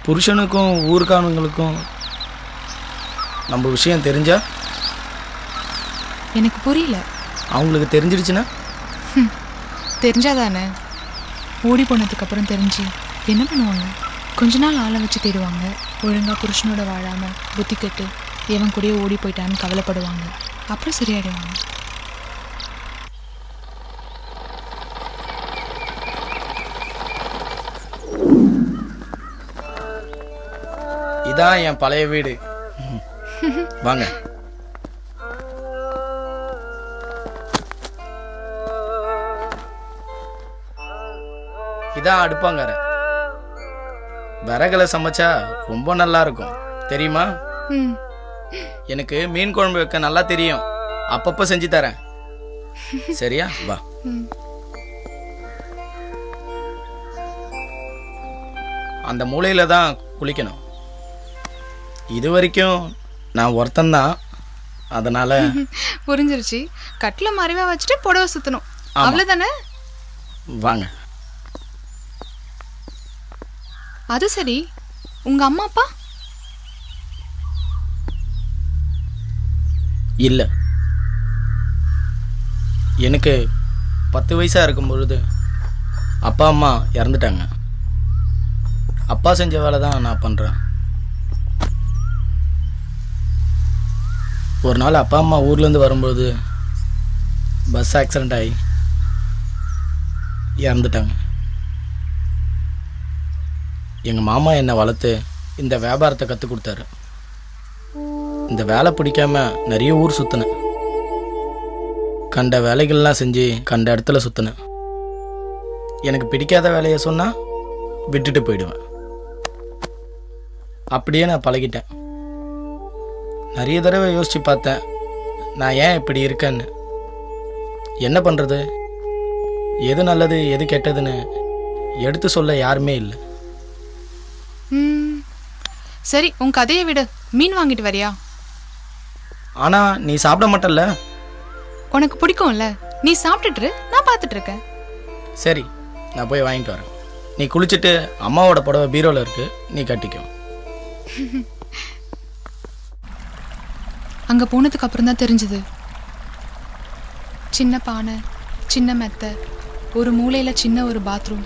புருஷனுக்கும் ஊருக்காரங்களுக்கும் நம்ம விஷயம் தெரிஞ்சா எனக்கு புரியல. அவங்களுக்கு தெரிஞ்சிடுச்சுன்னா தெரிஞ்சாதானே? ஓடி போனதுக்கு அப்புறம் தெரிஞ்சு என்ன பண்ணுவாங்க? கொஞ்ச நாள் ஆளை வச்சு தேடுவாங்க. ஒழுங்காக புருஷனோட வாழாமல் புத்தி கெட்டு எவன் கூடயே ஓடி போயிட்டான்னு கவலைப்படுவாங்க. அப்புறம் சரியாயிடுவாங்க. இதான் என் பழைய வீடு. வாங்க. இதான் அடுப்பாங்கற. விறகுல சமைச்சா ரொம்ப நல்லா இருக்கும் தெரியுமா? எனக்கு மீன் குழம்பு வைக்க நல்லா தெரியும். அப்பப்ப செஞ்சு தரேன். சரியா? வா. அந்த மூலையில தான் குளிக்கணும். இது வரைக்கும் நான் ஒருத்தந்தான், அதனால புரிஞ்சிருச்சு. கட்டில மறைவா வச்சுட்டு புடவை சுத்தணும், அவ்வளவுதானே? வாங்க. அது சரி, உங்க அம்மா அப்பா? இல்ல, எனக்கு 10 வயசா இருக்கும் பொழுது அப்பா அம்மா இறந்துட்டாங்க. அப்பா செஞ்ச வேலை தான் நான் பண்றேன். ஒரு நாள் அப்பா அம்மா ஊர்லேருந்து வரும்போது பஸ் ஆக்சிடெண்ட் ஆகி இறந்துட்டாங்க. எங்கள் மாமா என்னை வளர்த்து இந்த வியாபாரத்தை கற்றுக் கொடுத்தாரு. இந்த வேலை பிடிக்காம நிறைய ஊர் சுற்றினேன். கண்ட வேலைகள்லாம் செஞ்சு கண்ட இடத்துல சுற்றினேன். எனக்கு பிடிக்காத வேலையை சொன்னால் விட்டுட்டு போயிடுவேன். அப்படியே நான் பழகிட்டேன். நிறைய தடவை யோசித்து பார்த்தேன், நான் ஏன் இப்படி இருக்கேன்னு. என்ன பண்ணுறது, எது நல்லது எது கெட்டதுன்னு எடுத்து சொல்ல யாருமே இல்லை. சரி, உன் கதையை விடு. மீன் வாங்கிட்டு வரியா? ஆனால் நீ சாப்பிட மாட்டல்ல? உனக்கு பிடிக்கும்ல, நீ சாப்பிட்டுட்டு நான் பார்த்துட்டு இருக்கேன். சரி, நான் போய் வாங்கிட்டு வரேன். நீ குளிச்சுட்டு அம்மாவோட புடவை பீரோவில் இருக்கு, நீ கட்டிக்கோ. அங்கே போனதுக்கு அப்புறம் தான் தெரிஞ்சுது, சின்ன பானை, சின்ன மெத்தை, ஒரு மூலையில் சின்ன ஒரு பாத்ரூம்.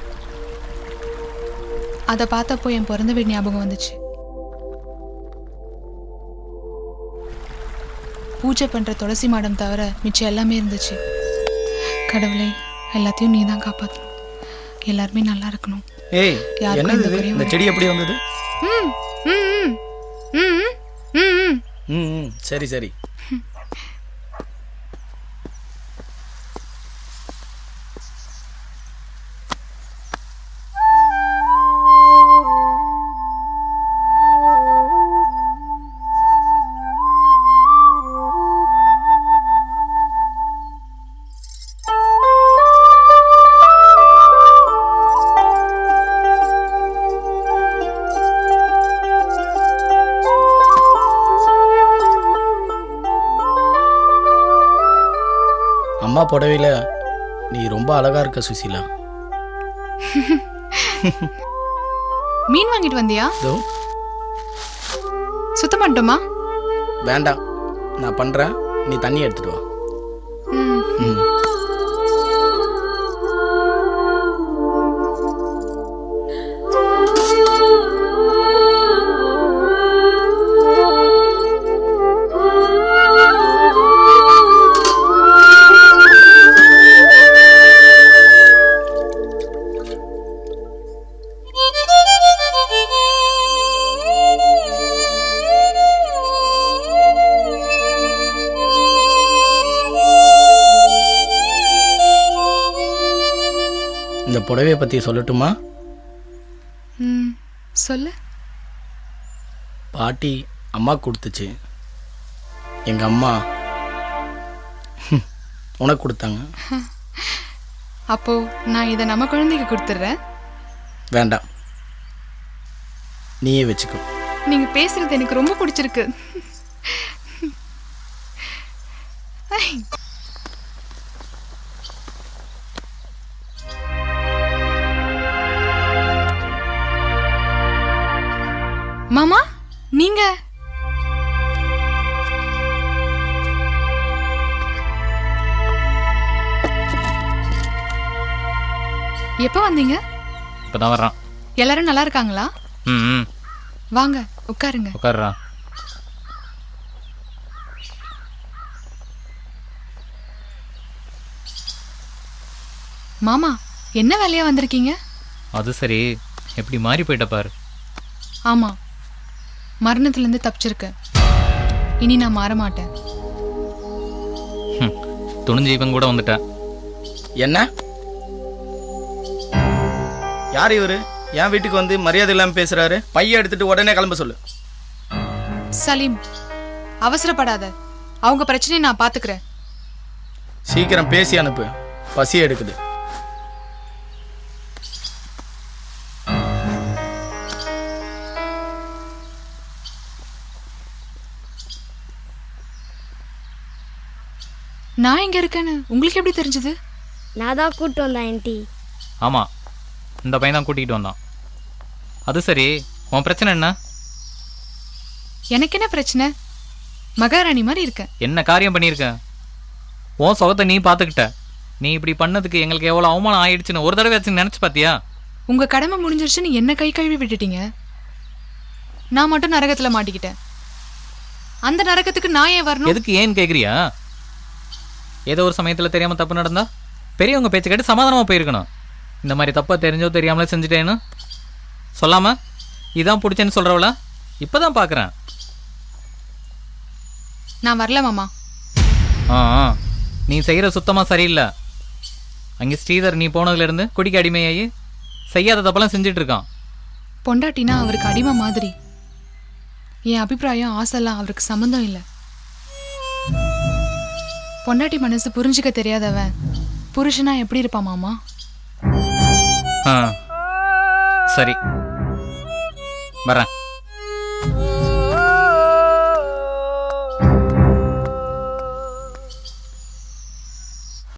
அதை பார்த்தப்போ என் பிறந்த வீடு ஞாபகம் வந்துச்சு. பூஜை பண்ணுற துளசி மாடம் தவிர மிச்சம் எல்லாமே இருந்துச்சு. கடவுளே, எல்லாத்தையும் நீ தான் காப்பாற்றணும். எல்லாருமே நல்லா இருக்கணும். ஏய், என்னது இந்த செடி எப்படி வந்தது? சரி சரி. அம்மா புடவையில் நீ ரொம்ப அழகா இருக்க சுசீலா. மீன் வாங்கிட்டு வந்தியா? சுத்தம் பண்ணிட்டோமா? வேண்டாம், நான் பண்றேன். நீ தண்ணி எடுத்துட்டு வா. இந்த புடவையை பற்றி சொல்லட்டுமா? சொல்லு. பாட்டி அம்மா கொடுத்துச்சு. எங்கள் அம்மா உனக்கு கொடுத்தாங்க. அப்போ நான் இதை நம்ம குழந்தைக்கு கொடுத்துட்றேன். வேண்டாம், நீயே வச்சுக்கோ. நீங்கள் பேசுறது எனக்கு ரொம்ப பிடிச்சிருக்கு. மாமா நீங்க எப்போ வந்தீங்க? இப்பதான் வர்றான். எல்லாரும் நல்லா இருக்காங்களா? ம் வாங்க உட்காருங்க. உட்கார்றா. மாமா என்ன வேலையா வந்திருக்கீங்க? அது சரி, எப்படி மாறி போயிட்ட பாரு. ஆமா, மரணத்திலிருந்து தப்பிச்சிருக்கேன். இனி நான் மாற மாட்டேன். துணிஞ்சு இவன் கூட வந்துட்டேன். என்ன? யார் இவரு? என் வீட்டுக்கு வந்து மரியாதை இல்லாமல் பேசுறாரு. பைய எடுத்துட்டு உடனே கிளம்ப சொல்லு. சலீம், அவசரப்படாத. அவங்க பிரச்சனையை நான் பாத்துக்கிறேன். சீக்கிரம் பேசி அனுப்பு, பசி எடுக்குது. நான் எங்க இருக்கேன்னு உங்களுக்கு எப்படி தெரிஞ்சது? நான் தான் கூப்பிட்டு வந்தேன் ஆண்டி. ஆமாம், இந்த பையன் தான் கூட்டிகிட்டு வந்தான். அது சரி, உன் பிரச்சனை என்ன? எனக்கு என்ன பிரச்சனை? மகாராணி மாதிரி இருக்கேன். என்ன காரியம் பண்ணியிருக்க? உன் சுகத்தை நீ பார்த்துக்கிட்ட. நீ இப்படி பண்ணதுக்கு எங்களுக்கு எவ்வளோ அவமானம் ஆயிடுச்சுன்னு ஒரு தடவை வச்சு நினச்சி பார்த்தியா? உங்க கடமை முடிஞ்சிருச்சுன்னு என்ன கை கழுவி விட்டுட்டீங்க. நான் மட்டும் நரகத்துல மாட்டிக்கிட்டேன். அந்த நரகத்துக்கு நான் ஏன் வரணும்? எதுக்கு ஏன்னு கேட்குறியா? ஏதோ ஒரு சமயத்தில் தெரியாமல் தப்பு நடந்தா பெரியவங்க பேச்சு கேட்டு சமாதானமாக போயிருக்கணும். இந்த மாதிரி தப்பை தெரிஞ்சோ தெரியாமலே செஞ்சுட்டேன்னு சொல்லாம இதான் பிடிச்சேன்னு சொல்கிறவளா இப்போ தான் பார்க்குறேன். நான் வரல மாமா. ஆ நீ செய்கிற சுத்தமாக சரியில்லை. அங்கே ஸ்ரீதர் நீ போனதுலேருந்து குடிக்க அடிமையாகி செய்யாத தப்பெல்லாம் செஞ்சுட்டு இருக்கான். பொண்டாட்டினா அவருக்கு அடிமை மாதிரி. என் அபிப்பிராயம் ஆசைலாம் அவருக்கு சம்மந்தம் இல்லை. பொண்டாட்டி மனசு புரிஞ்சுக்க தெரியாதவன் புருஷனா எப்படி இருப்பான் மாமா? ஆ சரி வரேன்.